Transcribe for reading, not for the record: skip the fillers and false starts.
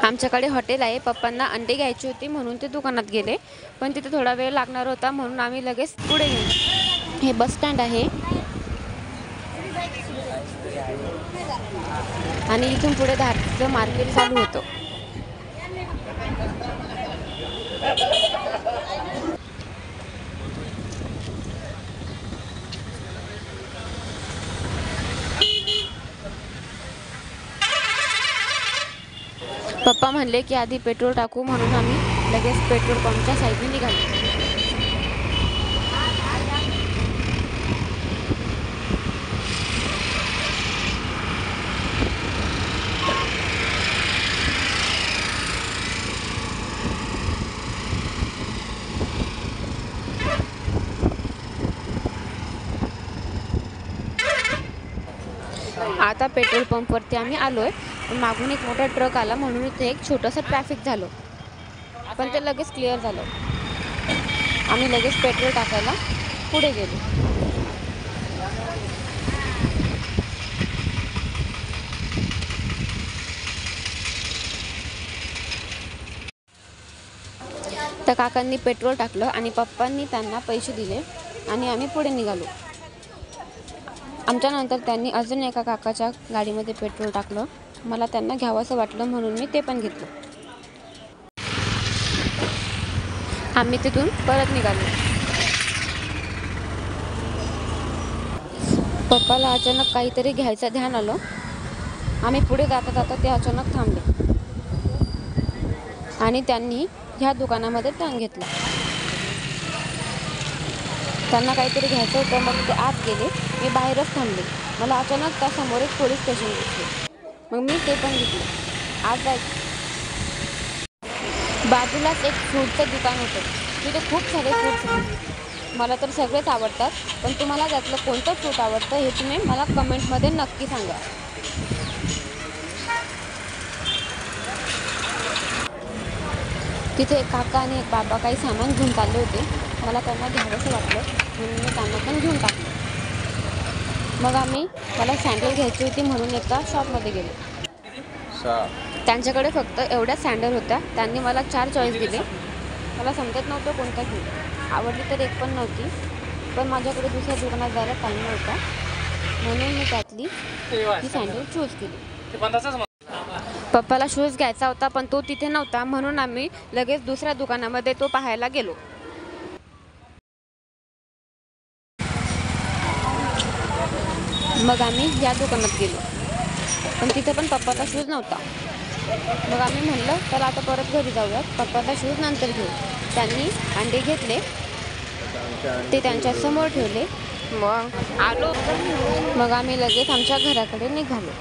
आमच्याकडे हॉटेल आहे. पप्पांना अंडे घ्यायची होती म्हणून ते दुकानात गेले, पण तिथे थोडा वेळ लागणार होता म्हणून आम्ही लगेच पुढे गेलो. हे बस स्टँड आहे आणि इथून पुढे धारचं मार्केट चालू होतं. पप्पा म्हणले की आधी पेट्रोल टाकू म्हणून आम्ही लगेच पेट्रोल पंपच्या साईडने निघालो. आता पेट्रोल पंपवरती आम्ही आलोय. मागून एक मोठा ट्रक आला म्हणून इथे एक छोटंसं ट्रॅफिक झालं, पण ते लगेच क्लिअर झालं. आम्ही लगेच पेट्रोल टाकायला पुढे गेलो. त्या काकांनी पेट्रोल टाकलं आणि पप्पांनी त्यांना पैसे दिले आणि आम्ही पुढे निघालो. आमच्यानंतर त्यांनी अजून एका काकाच्या गाडीमध्ये पेट्रोल टाकलं. मला त्यांना घ्यावंसं वाटलं म्हणून मी ते पण घेतलं. आम्ही तिथून परत निघालो. पप्पाला अचानक काहीतरी घ्यायचं ध्यान आलं. आम्ही पुढे जाता जाता ते अचानक थांबले आणि त्यांनी ह्या दुकानामध्ये टर्न घेतला. त्यांना काहीतरी घ्यायचं होतं, मग ते आत गेले. मी बाहेरच थांबले. मला अचानक त्यासमोर एक पोलीस स्टेशन दिसले. मग मी ते पण घेतलं. आत जायचं. बाजूलाच एक फ्रूटचं दुकान होतं. तिथे खूप सारे फ्रूट्स होते. मला तर सगळेच आवडतात, पण तुम्हाला त्यातलं कोणतं फ्रूट आवडतं हे तुम्ही मला कमेंटमध्ये नक्की सांगा. तिथे एक काका आणि एक बाबा काही सामान घेऊन चालले होते. मला त्यांना घ्यावंसं वाटलं म्हणून मी त्यांना पण घेऊन टाकलं. मग मला सँडल घ्यायची होती म्हणून एका शॉपमध्ये गेलो. त्यांच्याकडे फक्त एवढ्या सँडल होत्या. त्यांनी मला 4 चॉईस दिले. मला समजत नव्हतं कोणता घेऊ. आवडली तर एक पण नव्हती, पण माझ्याकडे दुसऱ्या दुकानात जायला टाईम नव्हता म्हणून मी त्यातली ही सँडल चूज केली. पप्पाला शूज घ्यायचा होता, पण तो तिथे नव्हता म्हणून आम्ही लगेच दुसऱ्या दुकानामध्ये तो पाहायला गेलो. मग आम्ही या दुकानात गेलो, पण तिथे पण पप्पाचा शूज नव्हता. मग आम्ही म्हणलं तर आता परत घरी जाऊयात, पप्पाचा शूज नंतर घेऊ. त्यांनी अंडे घेतले, ते त्यांच्या समोर ठेवले. मग आलो. मग आम्ही लगेच आमच्या घराकडे निघालो.